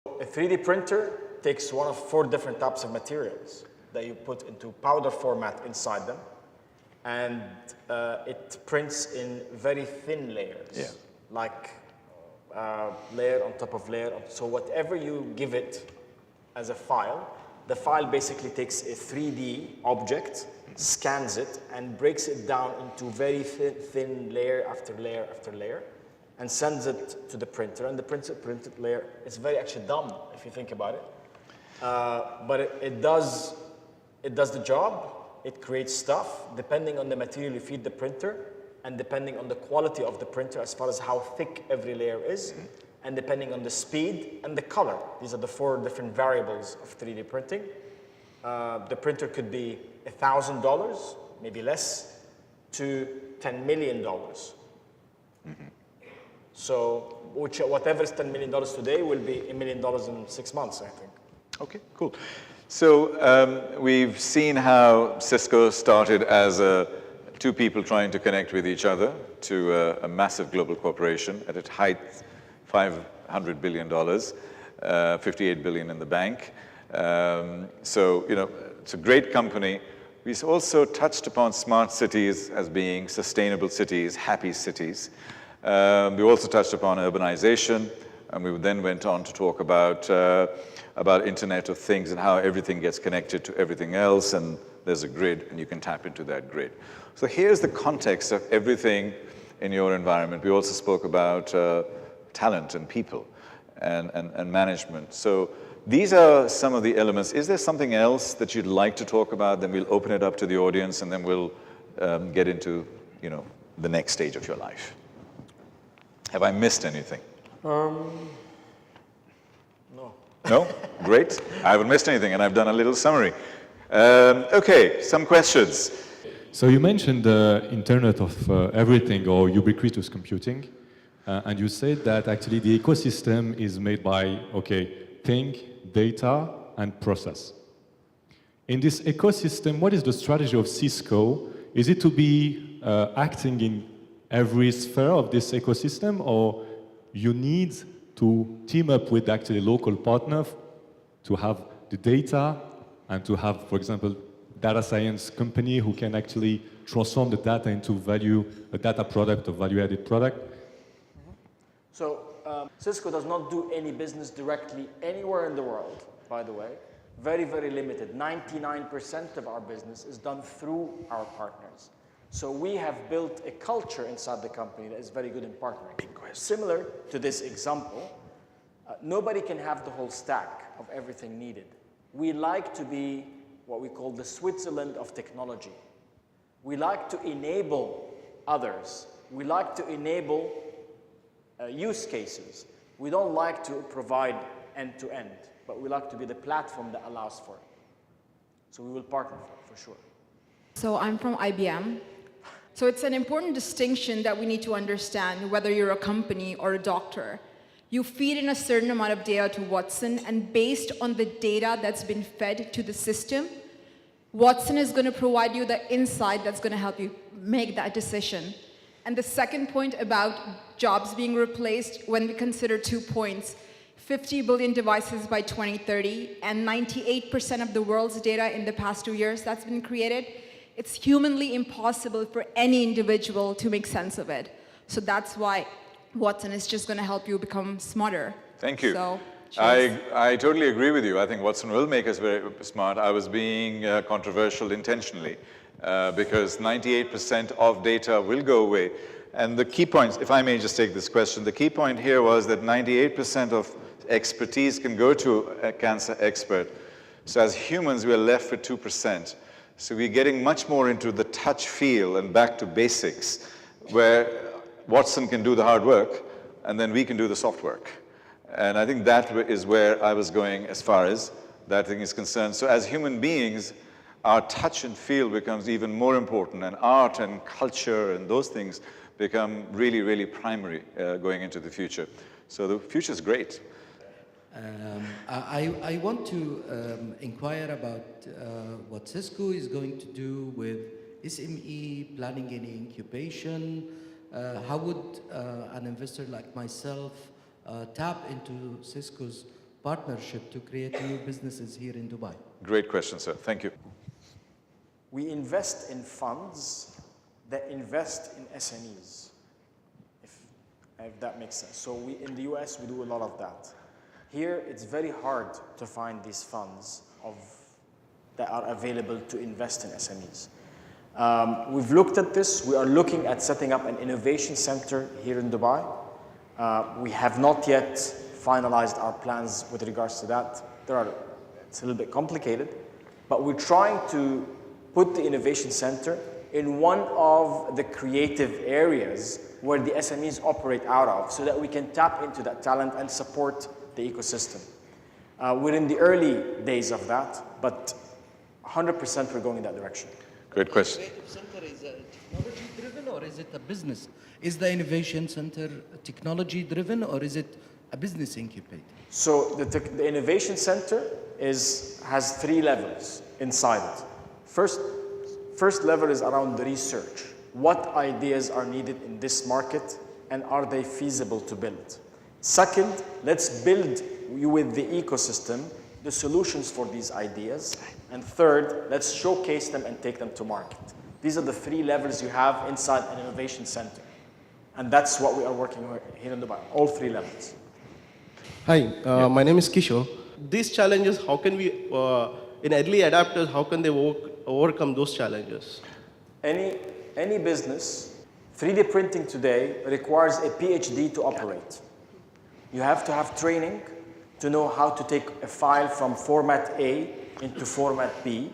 A 3D printer takes one of 4 different types of materials that you put into powder format inside them, and it prints in very thin layers, like layer on top of layer. So whatever you give it as a file, the file basically takes a 3D object, scans it, and breaks it down into very thin layer after layer after layer, and sends it to the printer. And the printed layer is very actually dumb if you think about it, but it does the job. It creates stuff depending on the material you feed the printer, and depending on the quality of the printer as far as how thick every layer is, and depending on the speed and the color. These are the 4 different variables of 3D printing. The printer could be $1,000, maybe less, to $10 million. So whatever is $10 million today will be $1 million in 6 months, I think. Okay, cool. So we've seen how Cisco started as 2 people trying to connect with each other to a massive global corporation at its height, $500 billion, $58 billion in the bank. So, you know, it's a great company. We also touched upon smart cities as being sustainable cities, happy cities. We also touched upon urbanization, and we then went on to talk about Internet of Things and how everything gets connected to everything else, and there's a grid, and you can tap into that grid. So here's the context of everything in your environment. We also spoke about talent and people and management. So these are some of the elements. Is there something else that you'd like to talk about? Then we'll open it up to the audience, and then we'll get into, you know, the next stage of your life. Have I missed anything? No. No? Great. I haven't missed anything, and I've done a little summary. Okay, some questions. So you mentioned the Internet of Everything, or ubiquitous computing, and you said that actually the ecosystem is made by, think, data, and process. In this ecosystem, what is the strategy of Cisco? Is it to be acting in every sphere of this ecosystem, or you need to team up with actually local partners to have the data and to have, for example, data science company who can actually transform the data into value, a data product or value-added product? So Cisco does not do any business directly anywhere in the world, by the way. Very, very limited. 99% of our business is done through our partners. So we have built a culture inside the company that is very good in partnering. Similar to this example, nobody can have the whole stack of everything needed. We like to be what we call the Switzerland of technology. We like to enable others. We like to enable use cases. We don't like to provide end-to-end, but we like to be the platform that allows for it. So we will partner for sure. So I'm from IBM. So it's an important distinction that we need to understand whether you're a company or a doctor. You feed in a certain amount of data to Watson, and based on the data that's been fed to the system, Watson is going to provide you the insight that's going to help you make that decision. And the second point about jobs being replaced, when we consider 2 points, 50 billion devices by 2030, and 98% of the world's data in the past 2 years that's been created, it's humanly impossible for any individual to make sense of it. So that's why Watson is just going to help you become smarter. Thank you. So, I totally agree with you. I think Watson will make us very smart. I was being controversial intentionally because 98% of data will go away. And the key points, if I may just take this question, the key point here was that 98% of expertise can go to a cancer expert. So as humans, we are left with 2%. So we're getting much more into the touch feel and back to basics, where Watson can do the hard work, and then we can do the soft work. And I think that is where I was going as far as that thing is concerned. So as human beings, our touch and feel becomes even more important, and art and culture and those things become really, really primary going into the future. So the future is great. I want to inquire about what Cisco is going to do with SME, planning and incubation. How would an investor like myself tap into Cisco's partnership to create new businesses here in Dubai? Great question, sir. Thank you. We invest in funds that invest in SMEs, if that makes sense. So in the US, we do a lot of that. Here, it's very hard to find these funds that are available to invest in SMEs. We've looked at this. We are looking at setting up an innovation center here in Dubai. We have not yet finalized our plans with regards to that. It's a little bit complicated, but we're trying to put the innovation center in one of the creative areas where the SMEs operate out of, so that we can tap into that talent and support the ecosystem. We're in the early days of that, but 100% we're going in that direction. Great question. Innovation Center is technology driven or is it a business? Is the Innovation Center technology driven or is it a business incubator? So the Innovation Center has 3 levels inside it. First level is around the research. What ideas are needed in this market and are they feasible to build? Second, let's build with the ecosystem the solutions for these ideas. And third, let's showcase them and take them to market. These are the 3 levels you have inside an innovation center. And that's what we are working with here in Dubai, all 3 levels. Hi, my name is Kishore. These challenges, how can we, in early adapters, how can they overcome those challenges? Any business, 3D printing today requires a PhD to operate. You have to have training to know how to take a file from format A into format B,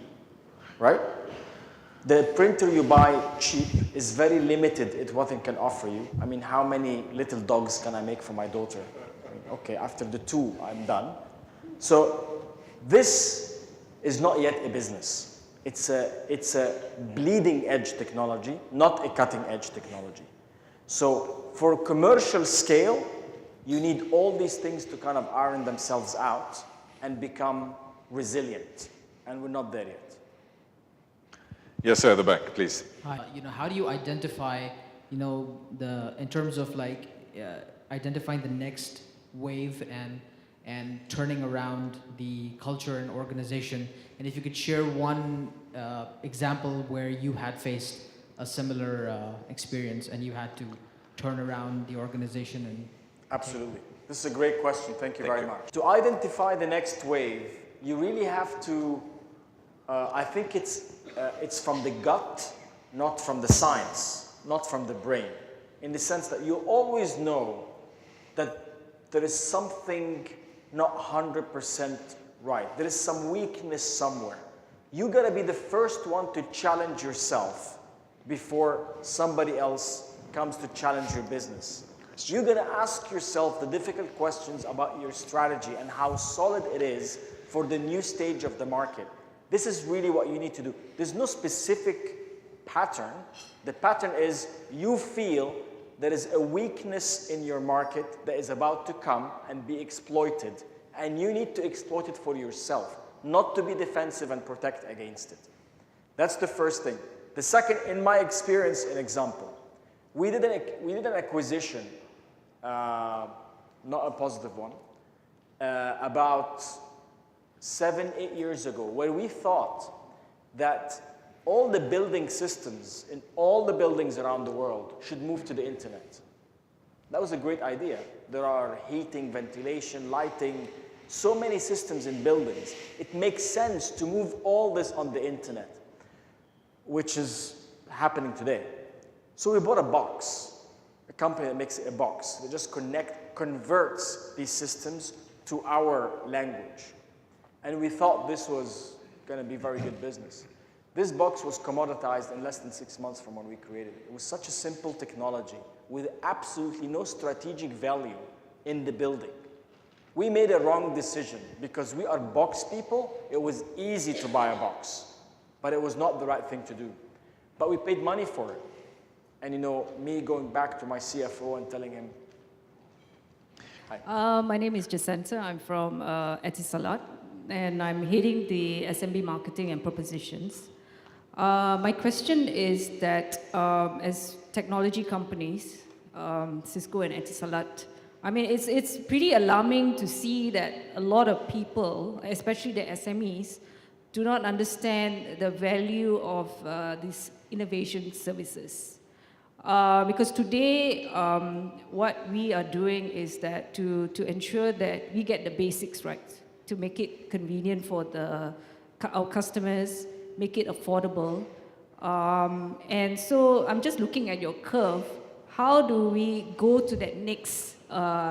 right? The printer you buy cheap is very limited at what it can offer you. I mean, how many little dogs can I make for my daughter? I mean, okay, after the 2, I'm done. So this is not yet a business. It's a bleeding edge technology, not a cutting edge technology. So for commercial scale, you need all these things to kind of iron themselves out and become resilient. And we're not there yet. Yes, sir, at the back, please. Hi. How do you identify, in terms of like identifying the next wave and turning around the culture and organization? And if you could share one example where you had faced a similar experience and you had to turn around the organization and... Absolutely. This is a great question. Thank you very much. To identify the next wave, you really have to, I think it's from the gut, not from the science, not from the brain, in the sense that you always know that there is something not 100% right. There is some weakness somewhere. You gotta be the first one to challenge yourself before somebody else comes to challenge your business. You're gonna ask yourself the difficult questions about your strategy and how solid it is for the new stage of the market. This is really what you need to do. There's no specific pattern. The pattern is you feel there is a weakness in your market that is about to come and be exploited. And you need to exploit it for yourself, not to be defensive and protect against it. That's the first thing. The second, in my experience, an example. We did an acquisition, not a positive one, about 7-8 years ago, where we thought that all the building systems in all the buildings around the world should move to the internet. That was a great idea. There are heating, ventilation, lighting, so many systems in buildings. It makes sense to move all this on the internet, which is happening today. So we bought a box, a company that makes a box that just converts these systems to our language. And we thought this was going to be very good business. This box was commoditized in less than 6 months from when we created it. It was such a simple technology with absolutely no strategic value in the building. We made a wrong decision because we are box people. It was easy to buy a box, but it was not the right thing to do. But we paid money for it. And me going back to my CFO and telling him, hi. My name is Jacinta. I'm from Etisalat, and I'm heading the SMB marketing and propositions. My question is that as technology companies, Cisco and Etisalat I mean, it's pretty alarming to see that a lot of people, especially the SMEs, do not understand the value of these innovation services. Because today, what we are doing is that to ensure that we get the basics right, to make it convenient for our customers, make it affordable. And so I'm just looking at your curve. How do we go to that next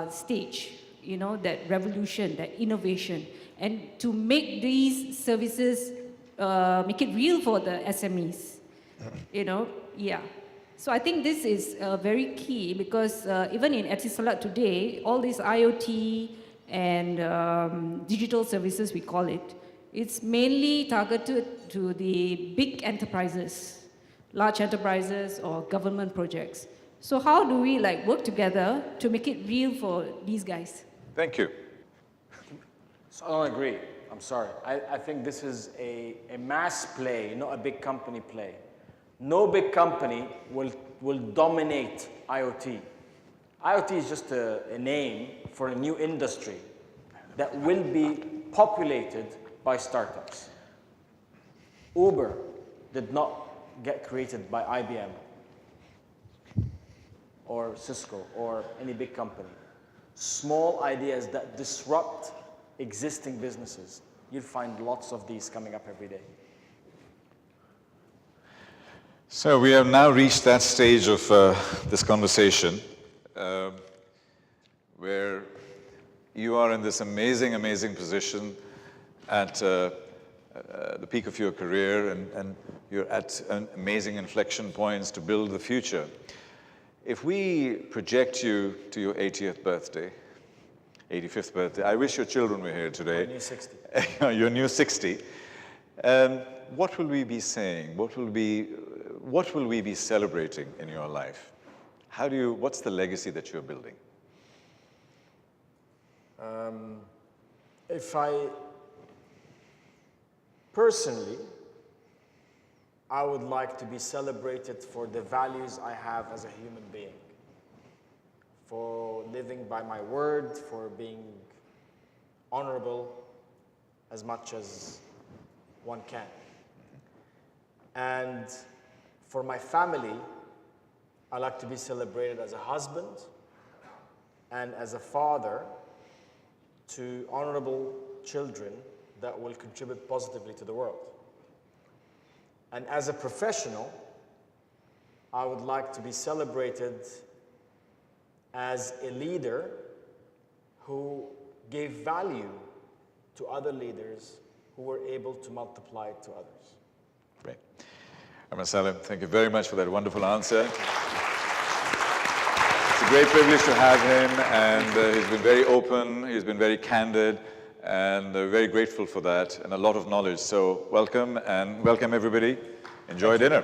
stage, you know, that revolution, that innovation, and to make these services, make it real for the SMEs, you know, yeah. So I think this is very key because even in Etisalat today, all these IoT and digital services, we call it, it's mainly targeted to the big enterprises, large enterprises or government projects. So how do we like work together to make it real for these guys? Thank you. So I don't agree. I'm sorry. I think this is a mass play, not a big company play. No big company will dominate IoT. IoT is just a name for a new industry that will be populated by startups. Uber did not get created by IBM or Cisco or any big company. Small ideas that disrupt existing businesses. You'll find lots of these coming up every day. So we have now reached that stage of this conversation where you are in this amazing, amazing position at the peak of your career, and you're at amazing inflection points to build the future. If we project you to your 80th birthday, 85th birthday, I wish your children were here today. Your new 60. Your new 60. What will we be saying? What will we be celebrating in your life? What's the legacy that you're building? Personally, I would like to be celebrated for the values I have as a human being, for living by my word, for being honorable as much as one can. And for my family, I like to be celebrated as a husband and as a father to honorable children that will contribute positively to the world. And as a professional, I would like to be celebrated as a leader who gave value to other leaders who were able to multiply it to others. Great. Amr Salem, thank you very much for that wonderful answer. It's a great privilege to have him, and he's been very open, he's been very candid, and very grateful for that, and a lot of knowledge. So welcome, and welcome everybody. Enjoy dinner.